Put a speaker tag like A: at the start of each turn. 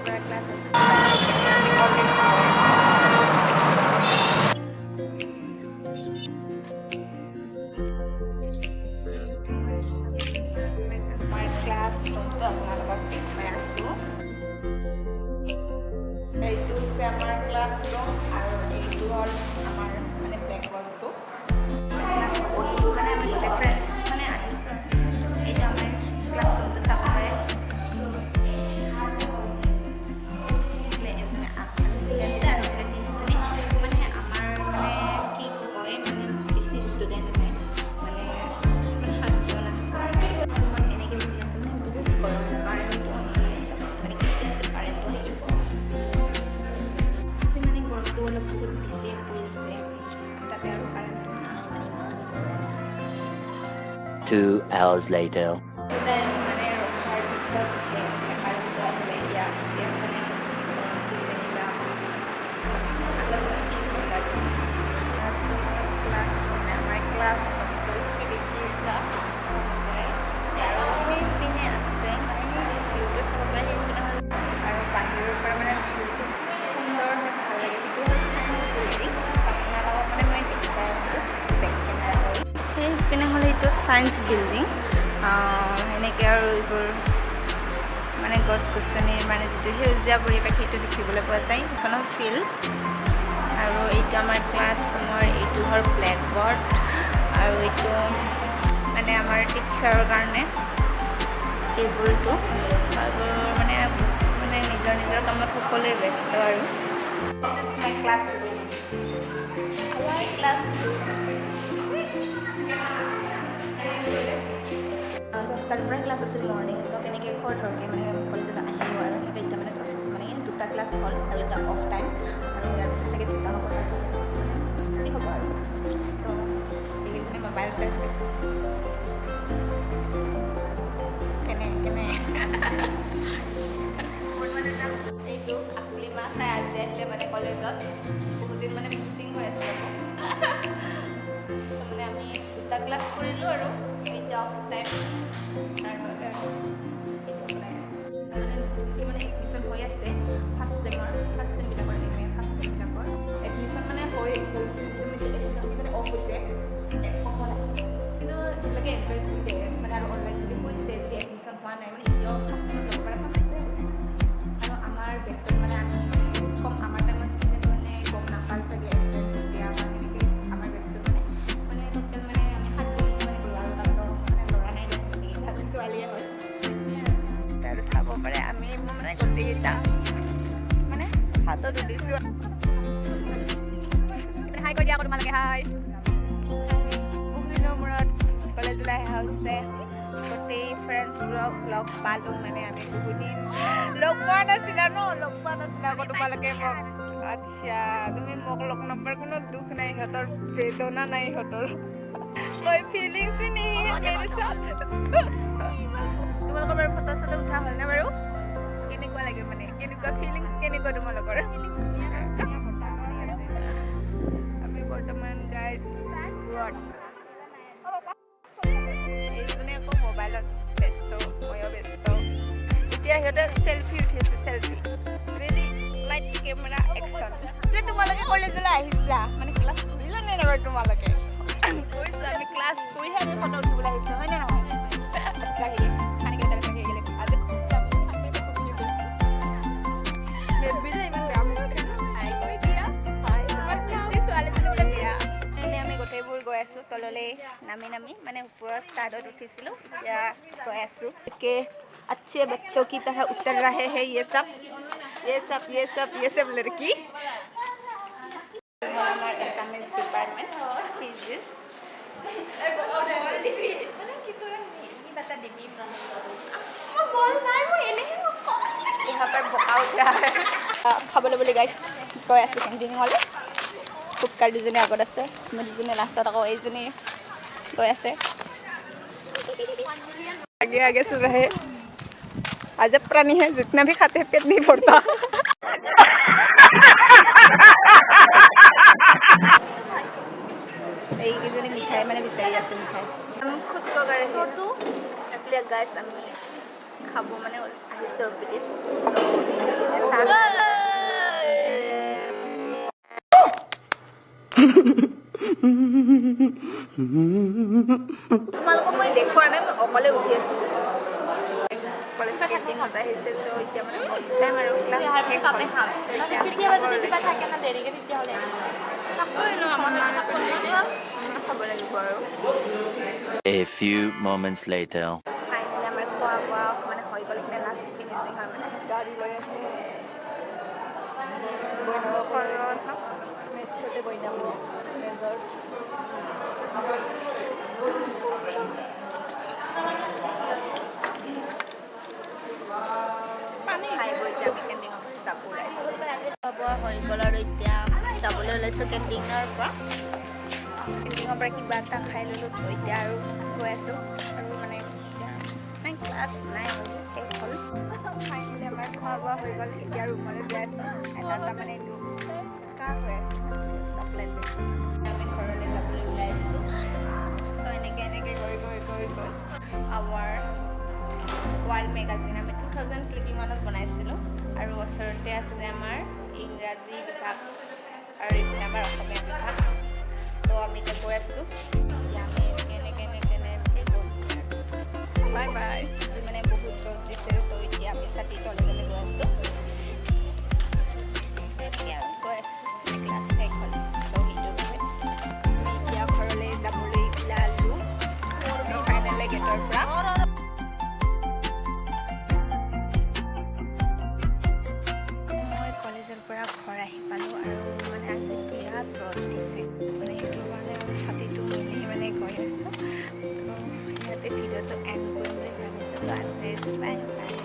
A: পৰা ক্লাছ আছে আমাৰ ক্লাছ ৰুমটো আপোনালোকক দেখুৱাই আছোঁ এইটো হৈছে আমাৰ ক্লাছ ৰুম আৰু এইটো হ'ল আমাৰ মানে ব্লেকবৰ্ডটো মানে আমি ফ্ৰেণ্ডছ মানে আহিছোঁ এইটো আমাৰ ক্লাছ ৰুমটো চাব পাৰে
B: Two hours later.
A: Science building এনেকৈ আৰু এইবোৰ মানে গছ গছনিৰ মানে যিটো সেউজীয়া পৰিৱেশ সেইটো দেখিবলৈ পোৱা যায় এইখন ফিল্ড আৰু এইটো আমাৰ ক্লাছৰুমৰ এইটো হ'ল ব্লেকবৰ্ড আৰু এইটো মানে আমাৰ টিচাৰৰ কাৰণে টেবুলটো আৰু মানে মানে নিজৰ নিজৰ কামত সকলোৱে ব্যস্ত আৰু ক্লাছৰুম দহটাৰ পৰা ক্লাছ আছিল মৰ্ণিং তো তেনেকৈ খৰকৈ মানে কলেজত আহিব আৰু সেনেকৈ এতিয়া মানে মানে দুটা ক্লাছ হ'ল আৰু এতিয়া অফ টাইম আৰু ইয়াৰ পিছত চাগে দুটা হ'ব তাৰপিছত মানে ছুটি হ'ব আৰু তো এইকেইজনে মোবাইল চাইছে কেনে এইটো আকুলি মাহ চাই আজি আহিলে মানে কলেজত বহুতদিন মানে মিচিং হৈ আছে মানে আমি দুটা ক্লাছ কৰিলোঁ আৰু এতিয়া অফ টাইম মানে এডমিশ্যন হৈ আছে ফাৰ্ষ্ট ছেমবিলাকৰ এডমিশ্যন মানে হৈছিল এডমিশ্যন অফ হৈছে কিন্তু যিবিলাকে এণ্ট্ৰেঞ্চ দিছে মানে আৰু অনলাইন যদি কৰিছে যদি এডমিশ্যন হোৱা নাই মানে এতিয়াও ফাৰ্ষ্ট ছেমত যাব পৰা চান্স আছে আৰু আমাৰ বেষ্টত মানে আমি কম আমাৰ টাইমত মানে গম নাপাল চাগে এণ্ট্ৰেঞ্চ দিয়া বা এনেকৈ আমাৰ বেষ্টত মানে টোটেল মানে আমি 7 মানে গ'লো আৰু তাত মানে ল'ৰা নাই দেখিছোঁ ছোৱালীয়ে হয় আৰু চাব পাৰে আমি মানে গোটেইকেইটা মানে হাতত উঠিছোঁ হাই কৈ দিয়া আকৌ তোমালোকে হাই বহুত দিনৰ মূৰত কলেজলৈ অহা হৈছে গোটেই ফ্ৰেণ্ডছবোৰক লগ পালোঁ মানে আমি বহুত দিন লগ পোৱা নাছিলা আকৌ তোমালোকে মোক আচ্ছা তুমি মোক লগ নাপাৰ কোনো দুখ নাই সিহঁতৰ বেদনা নাই সিহঁতৰ कोई फीलिंग्स ही नहीं है मेरे साथ তোমালোকৰ বাৰু ফটো চটো উঠা হ'ল নে বাৰু কেনেকুৱা লাগে মানে কেনেকুৱা ফিলিংছ কেনেকুৱা তোমালোকৰ আমি বৰ্তমান গাইজ ঘৰত এইজনে আকৌ মোবাইলত ব্যস্ত ময়ো ব্যস্ত এতিয়া সিহঁতে চেলফি উঠিছে selfie ready light camera action যে তোমালোকে কলেজলৈ আহিছিলা মানে ক্লাছ কৰিলা নে নাই বাৰু তোমালোকে কৰিছোঁ আমি ক্লাছ কৰিহে আমি ফটো উঠিবলৈ আহিছোঁ হয় নে নহয় আমি গোটেইবোৰ গৈ আছোঁ তললৈ নামি মানে ওপৰৰ ছাদত উঠিছিলোঁ এতিয়া গৈ আছোঁ अच्छे बच्चों की तरह उतर रहे हैं ये सब लड़की हमारे एकाउंट्स डिपार्टमेंट फिजिक्स यहाँ पर बका उठ रहा है खाबले बोले गाइस गई आছোঁ কেণ্টিন হ'লে ফুটকাৰ দুজনী আগত আছে মই দুজনী লাষ্টত আকৌ এইজনী গৈ আছে आगे आगे चल रहे अजब प्राणी है जितना भी खाते हैं पेट नहीं भरता मिठाई मैंने विचारी मिठाई हम खुद को गाइस खाब मैं আহিছোঁ প্লিজ তোমালোকক মই দেখুওৱা নাই মই অকলে উঠি আছোঁ কলেজ কেণ্টিনত আহিছে চ' এতিয়া মানে টাইম আৰু ক্লাছ
C: কেতিয়াবা যদি কিবা থাকে না দেৰিকে তেতিয়াহ'লে
A: খাব লাগিব আৰু
B: A few moments later.
A: Finally আমাৰ খোৱা বোৱা মানে হৈ গ'ল এইখিনি লাষ্ট ফিনিচিং হয় মানে গাড়ী লৈ আহে মেট্ৰতে বৈ যাব মেজৰ পানী খাই বৈ এতিয়া আমি কেণ্টিঙৰ পৰা যাব ওলাইছোঁ
C: খোৱা বোৱা হৈ গ'ল আৰু এতিয়া যাবলৈ ওলাইছোঁ কেণ্টিনৰ পৰা
A: কেণ্টিঙৰ পৰা কিবা এটা খাই ল'লোঁ তো এতিয়া আৰু গৈ আছোঁ আৰু মানে নাই ক্লাছ নাই শেষ হ'ল ফাইনেলি আমাৰ খোৱা বোৱা হৈ গ'ল এতিয়া ৰুমলৈ গৈ আছোঁ এটা মানে এইটো কাৰ হৈ আছে চকলেট আমি ঘৰলৈ যাবলৈ ওলাইছোঁ তো এনেকৈ গৈ আমাৰ ৱাৰ্ল্ড মেগাজিন আমি 2021ত বনাইছিলোঁ আৰু ওচৰতে আছে আমাৰ ইংৰাজী বিভাগ আৰু এইফালে আমাৰ অসমীয়া বিভাগ তো আমি এতিয়া গৈ আছোঁ আমি এনেকৈ গ'ল বাই বাই মানে বহুত ৰ'দ দিছে তো এতিয়া আমি ছাতি তললৈ গৈ আছোঁ এতিয়া গৈ আছোঁ ক্লাছ শেষ হ'ল চ' সেইটো এতিয়া ঘৰলৈ যাবলৈ ওলালোঁ ফাইনেলি গেটৰ পৰা মই কলেজৰ পৰা ঘৰ আহি পালোঁ আৰু মানে আজি বিৰাট ৰ'দ দিছে মানে সেইটো কাৰণে আৰু ছাতিটো মানে গৈ আছোঁ তো ইয়াতে ভিডিঅ'টো এণ্ড কৰিম বুলি ভাবিছোঁ তো আজি বাই বাই